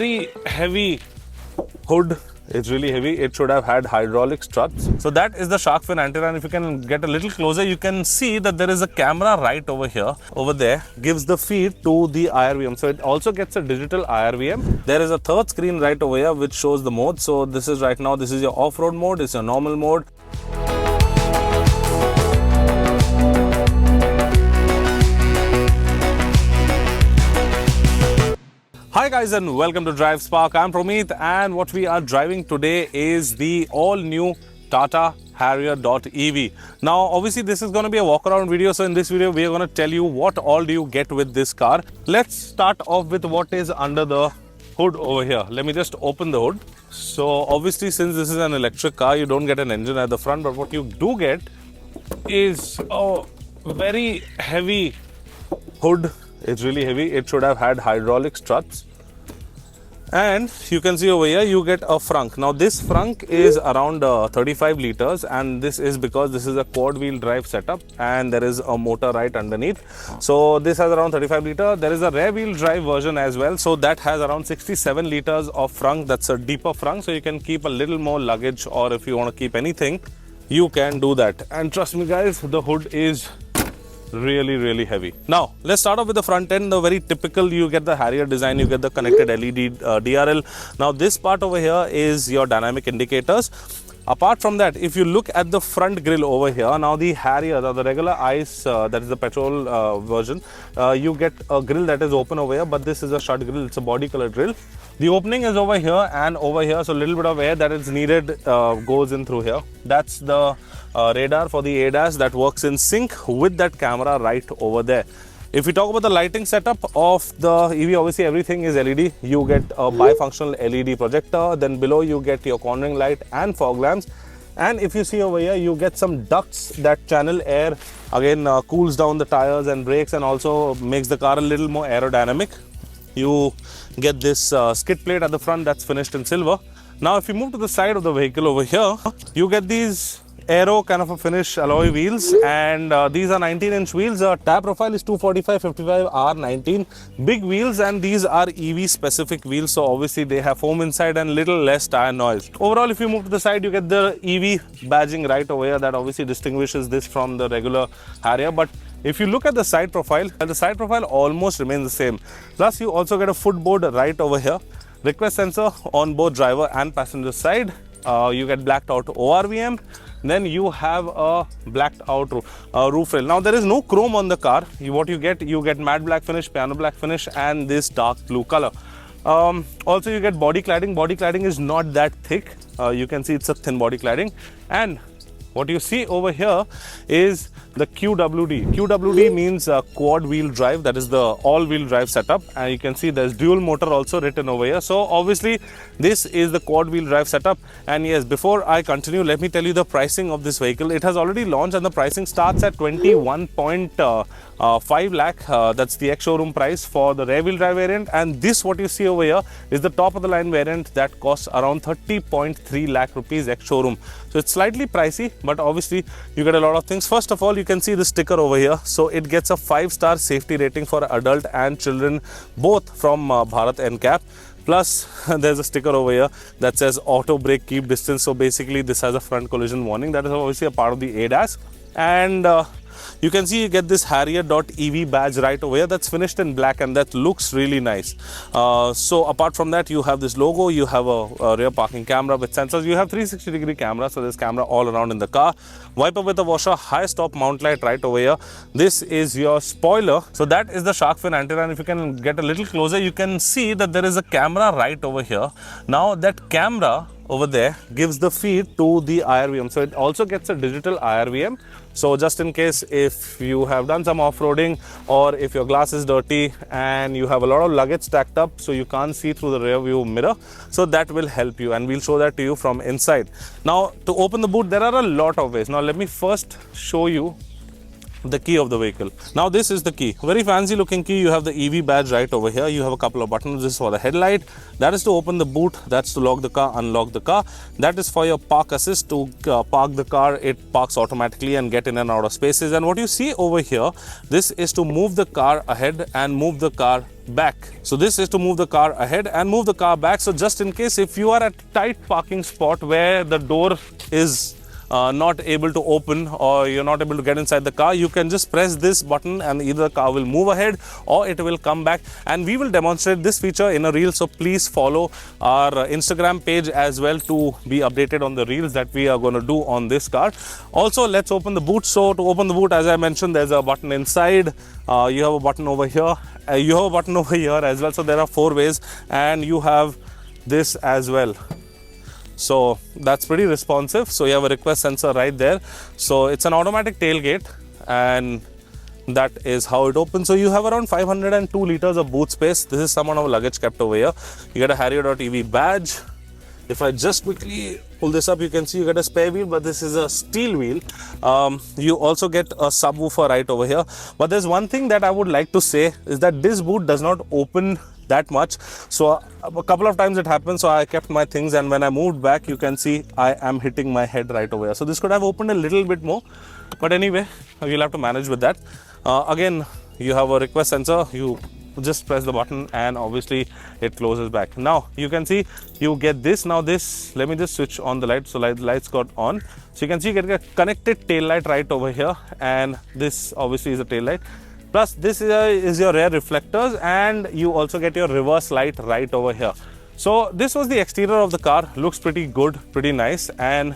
Very heavy hood. It's really heavy. It should have had hydraulic struts. So that is the shark fin antenna, and if you can get a little closer, you can see that there is a camera right over here. Over there gives the feed to the IRVM. So it also gets a digital IRVM. There is a third screen right over here which shows the mode. So this is right now, this is your off-road mode, it's your normal mode. Hi guys and welcome to Drivespark. I'm Promeet, and what we are driving today is the all-new Tata Harrier EV. Now obviously this is going to be a walk around video, so in this video we are going to tell you what all do you get with this car. Let's start off with what is under the hood over here. Let me just open the hood. So obviously, since this is an electric car, you don't get an engine at the front, but what you do get is a very heavy hood. It's really heavy. It should have had hydraulic struts. And you can see over here, you get a Frunk. Now this Frunk is around 35 liters, and this is because this is a quad wheel drive setup and there is a motor right underneath. So this has around 35 liters. There is a rear wheel drive version as well. So that has around 67 liters of Frunk. That's a deeper Frunk. So you can keep a little more luggage, or if you want to keep anything, you can do that. And trust me guys, the hood is really heavy. Now let's start off with the front end. The very typical, you get the Harrier design, you get the connected LED DRL. Now this part over here is your dynamic indicators. Apart from that, if you look at the front grille over here, now the Harrier, the regular ICE, that is the petrol version, you get a grille that is open over here, but this is a shut grille. It's a body color grille. The opening is over here and over here, so a little bit of air that is needed goes in through here. That's the radar for the ADAS that works in sync with that camera right over there. If we talk about the lighting setup of the EV, obviously everything is LED. You get a bifunctional LED projector, then below you get your cornering light and fog lamps. And if you see over here, you get some ducts that channel air, again cools down the tires and brakes, and also makes the car a little more aerodynamic. You get this skid plate at the front that's finished in silver. Now if you move to the side of the vehicle over here, you get these aero kind of a finish alloy wheels, and these are 19-inch wheels. Tire profile is 245/55 R19, big wheels, and these are EV specific wheels, so obviously they have foam inside and little less tire noise. Overall, if you move to the side, you get the EV badging right over here that obviously distinguishes this from the regular Harrier. But if you look at the side profile almost remains the same. Plus you also get a footboard right over here, request sensor on both driver and passenger side. You get blacked out ORVM. Then you have a blacked out roof rail. Now there is no chrome on the car. What you get matte black finish, piano black finish, and this dark blue color. Also you get body cladding. Body cladding is not that thick. You can see it's a thin body cladding. And what you see over here is the QWD. QWD means quad wheel drive. That is the all wheel drive setup, and you can see there's dual motor also written over here. So obviously this is the quad wheel drive setup. And yes, before I continue, let me tell you the pricing of this vehicle. It has already launched and the pricing starts at 21.5 lakh. That's the ex-showroom price for the rear wheel drive variant, and this what you see over here is the top of the line variant that costs around 30.3 lakh rupees ex-showroom. So it's slightly pricey, but obviously you get a lot of things. First of all, you can see the sticker over here. So it gets a 5-star safety rating for adult and children, both from Bharat NCAP. Plus there's a sticker over here that says auto brake keep distance. So basically this has a front collision warning. That is obviously a part of the ADAS. And you can see you get this Harrier EV badge right over here that's finished in black, and that looks really nice. So apart from that, you have this logo, you have a rear parking camera with sensors, you have 360-degree camera, so there's camera all around in the car. Wiper with a washer, high stop mount light right over here. This is your spoiler. So that is the shark fin antenna, and if you can get a little closer, you can see that there is a camera right over here. Now that camera over there gives the feed to the IRVM. So it also gets a digital IRVM. So just in case if you have done some off-roading, or if your glass is dirty and you have a lot of luggage stacked up so you can't see through the rear view mirror, so that will help you, and we'll show that to you from inside. Now to open the boot, there are a lot of ways. Now let me first show you the key of the vehicle. Now this is the key, very fancy looking key. You have the EV badge right over here. You have a couple of buttons. This is for the headlight, that is to open the boot, that's to lock the car, unlock the car. That is for your park assist, to park the car. It parks automatically and get in and out of spaces. And what you see over here, this is to move the car ahead and move the car back. So this is to move the car ahead and move the car back. So just in case if you are at a tight parking spot where the door is not able to open, or you're not able to get inside the car, you can just press this button and either the car will move ahead or it will come back. And we will demonstrate this feature in a reel, so please follow our Instagram page as well to be updated on the reels that we are going to do on this car. Also, let's open the boot. So to open the boot, as I mentioned, there's a button inside. You have a button over here. You have a button over here as well. So there are 4 ways, and you have this as well. So that's pretty responsive. So you have a request sensor right there. So it's an automatic tailgate, and that is how it opens. So you have around 502 liters of boot space. This is some amount of luggage kept over here. You get a Harrier EV badge. If I just quickly pull this up, you can see you get a spare wheel, but this is a steel wheel. You also get a subwoofer right over here. But there's one thing that I would like to say is that this boot does not open that much. So a couple of times it happened, so I kept my things, and when I moved back, you can see I am hitting my head right over here. So this could have opened a little bit more, but anyway, you'll have to manage with that. Again, you have a request sensor. You just press the button and obviously it closes back. Now you can see you get this. Now this, let me just switch on the light. So lights got on, so you can see you get a connected tail light right over here, and this obviously is a tail light. Plus this is your rear reflectors, and you also get your reverse light right over here. So this was the exterior of the car. Looks pretty good, pretty nice. And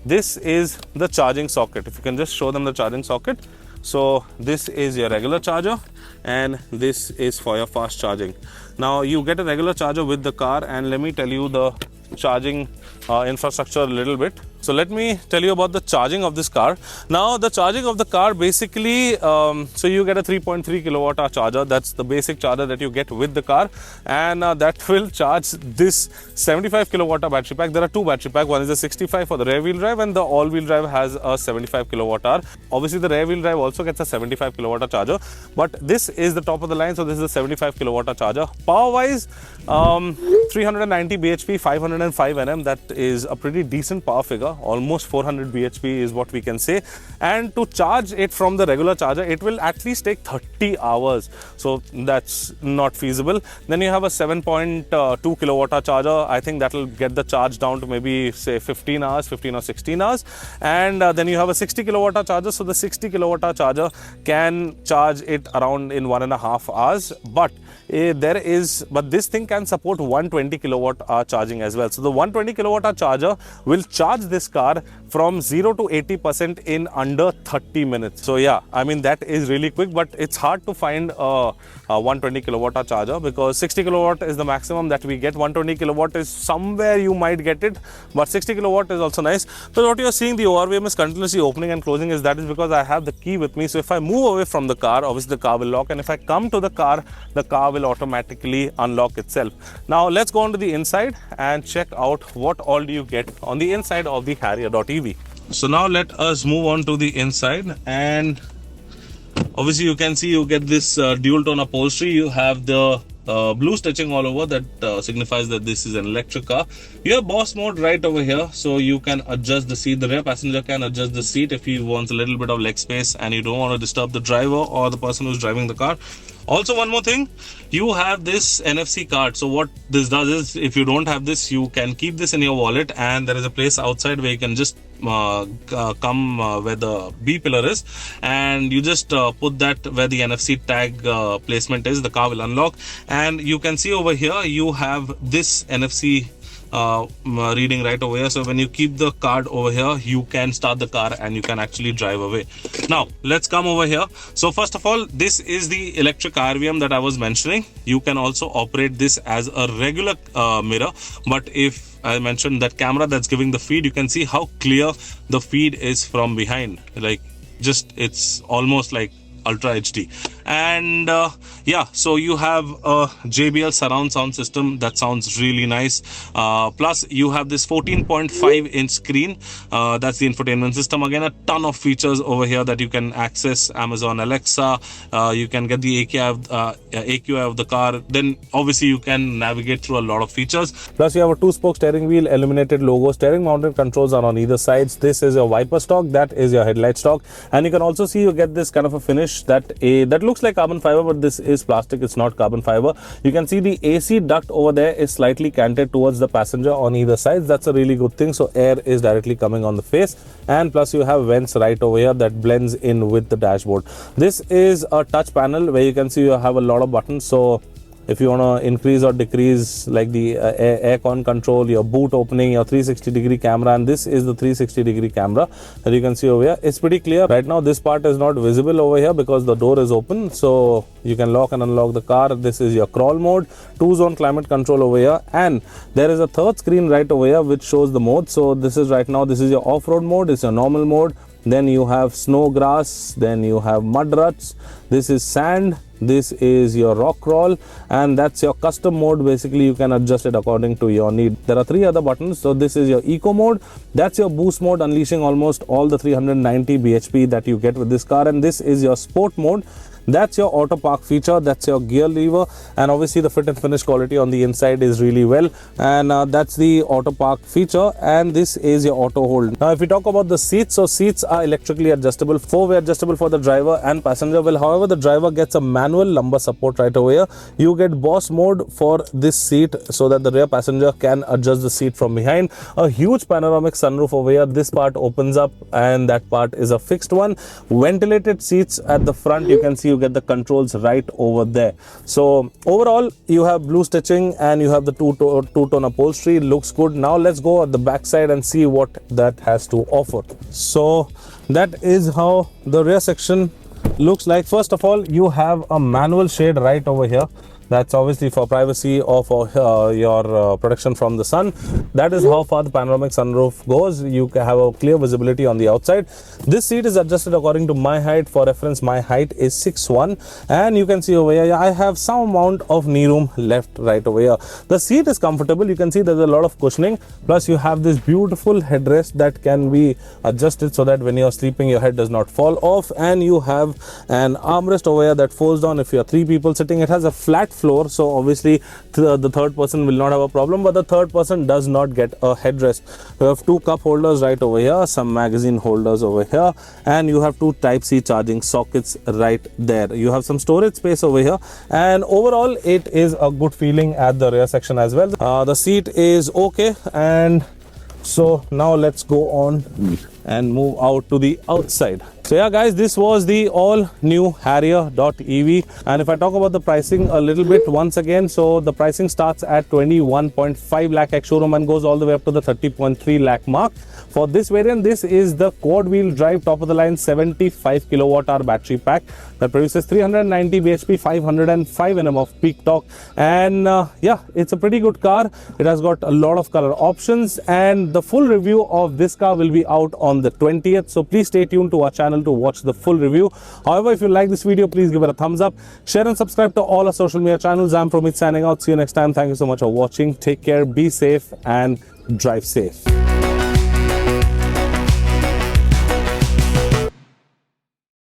this is the charging socket. If you can just show them the charging socket. So this is your regular charger, and this is for your fast charging. Now you get a regular charger with the car, and let me tell you the charging infrastructure a little bit. So let me tell you about the charging of this car. Now the charging of the car basically, so you get a 3.3 kilowatt hour charger. That's the basic charger that you get with the car, and that will charge this 75 kilowatt hour battery pack. There are 2 battery packs. One is a 65 for the rear wheel drive, and the all wheel drive has a 75 kilowatt hour. Obviously the rear wheel drive also gets a 75 kilowatt hour charger, but this is the top of the line. So this is a 75 kilowatt hour charger. Power wise, 390 bhp, 505 nm. That is a pretty decent power figure. Almost 400 bhp is what we can say. And to charge it from the regular charger, it will at least take 30 hours. So that's not feasible. Then you have a 7.2 kilowatt hour charger. I think that will get the charge down to maybe say 15 hours, 15 or 16 hours. And then you have a 60 kilowatt hour charger. So the 60 kilowatt hour charger can charge it around in 1.5 hours. But this thing can support 120 kilowatt hour charging as well. So the 120 kilowatt hour charger will charge this car from 0 to 80% in under 30 minutes. So yeah, I mean that is really quick, but it's hard to find a 120 kilowatt hour charger because 60 kilowatt is the maximum that we get. 120 kilowatt is somewhere you might get it, but 60 kilowatt is also nice. So what you're seeing, the ORVM is continuously opening and closing, that is because I have the key with me. So if I move away from the car, obviously the car will lock, and if I come to the car will automatically unlock itself. Now let's go on to the inside and check out what all do you get on the inside of the Harrier EV. So now let us move on to the inside, and obviously you can see you get this dual tone upholstery. You have the blue stitching all over, that signifies that this is an electric car. You have boss mode right over here, so you can adjust the seat. The rear passenger can adjust the seat if he wants a little bit of leg space and you don't want to disturb the driver or the person who's driving the car. Also, one more thing, you have this NFC card. So what this does is, if you don't have this, you can keep this in your wallet, and there is a place outside where you can just come where the B pillar is, and you just put that where the NFC tag placement is. The car will unlock, and you can see over here you have this NFC reading right over here. So when you keep the card over here, you can start the car and you can actually drive away. Now let's come over here. So first of all, this is the electric RVM that I was mentioning. You can also operate this as a regular mirror, but if I mentioned that camera that's giving the feed, you can see how clear the feed is from behind. Like, just it's almost like Ultra HD. And yeah, so you have a JBL surround sound system that sounds really nice. Plus you have this 14.5-inch screen. That's the infotainment system. Again, a ton of features over here that you can access. Amazon Alexa, you can get the AQI of the car. Then obviously you can navigate through a lot of features. Plus you have a 2-spoke steering wheel, illuminated logo, steering mounted controls are on either sides. This is your wiper stock, that is your headlight stock, and you can also see you get this kind of a finish that looks like carbon fiber, but this is plastic, it's not carbon fiber. You can see the AC duct over there is slightly canted towards the passenger on either side. That's a really good thing, so air is directly coming on the face. And plus you have vents right over here that blends in with the dashboard. This is a touch panel where you can see you have a lot of buttons. So if you want to increase or decrease, like the aircon control, your boot opening, your 360-degree camera, and this is the 360-degree camera that you can see over here. It's pretty clear. Right now this part is not visible over here because the door is open, so you can lock and unlock the car. This is your crawl mode, 2-zone climate control over here, and there is a third screen right over here which shows the mode. So this is right now, this is your off-road mode, it's your normal mode, then you have snow grass, then you have mud ruts, this is sand, this is your rock crawl, and that's your custom mode. Basically you can adjust it according to your need. There are 3 other buttons. So this is your eco mode, that's your boost mode, unleashing almost all the 390 bhp that you get with this car, and this is your sport mode. That's your auto park feature, that's your gear lever, and obviously the fit and finish quality on the inside is really well, and that's the auto park feature, and this is your auto hold. Now if we talk about the seats, so seats are electrically adjustable, 4-way adjustable for the driver and passenger. Well, however, the driver gets a manual lumbar support right over here. You get boss mode for this seat so that the rear passenger can adjust the seat from behind. A huge panoramic sunroof over here, this part opens up and that part is a fixed one. Ventilated seats at the front, you can see you get the controls right over there. So overall you have blue stitching and you have the two-tone upholstery. Looks good. Now let's go at the back side and see what that has to offer. So that is how the rear section looks like. First of all, you have a manual shade right over here. That's obviously for privacy or for your protection from the sun. That is how far the panoramic sunroof goes. You can have a clear visibility on the outside. This seat is adjusted according to my height. For reference, my height is 6'1", and you can see over here I have some amount of knee room left right over here. The seat is comfortable. You can see there's a lot of cushioning. Plus you have this beautiful headrest that can be adjusted so that when you're sleeping your head does not fall off, and you have an armrest over here that folds down if you're 3 people sitting. It has a flat floor, so obviously the third person will not have a problem, but the third person does not get a headrest. You have 2 cup holders right over here, some magazine holders over here, and you have 2 Type-C charging sockets right there. You have some storage space over here, and overall it is a good feeling at the rear section as well. The seat is okay, and so now let's go on and move out to the outside. So yeah guys, this was the all new Harrier.EV, and if I talk about the pricing a little bit once again, so the pricing starts at 21.5 lakh ex-showroom and goes all the way up to the 30.3 lakh mark. For this variant, this is the quad wheel drive top of the line 75 kilowatt hour battery pack that produces 390 bhp, 505 Nm of peak torque, and yeah, it's a pretty good car. It has got a lot of color options, and the full review of this car will be out on the 20th, so please stay tuned to our channel to watch the full review. However, if you like this video, please give it a thumbs up, share and subscribe to all our social media channels. I'm Promit signing out. See you next time. Thank you so much for watching. Take care, be safe and drive safe.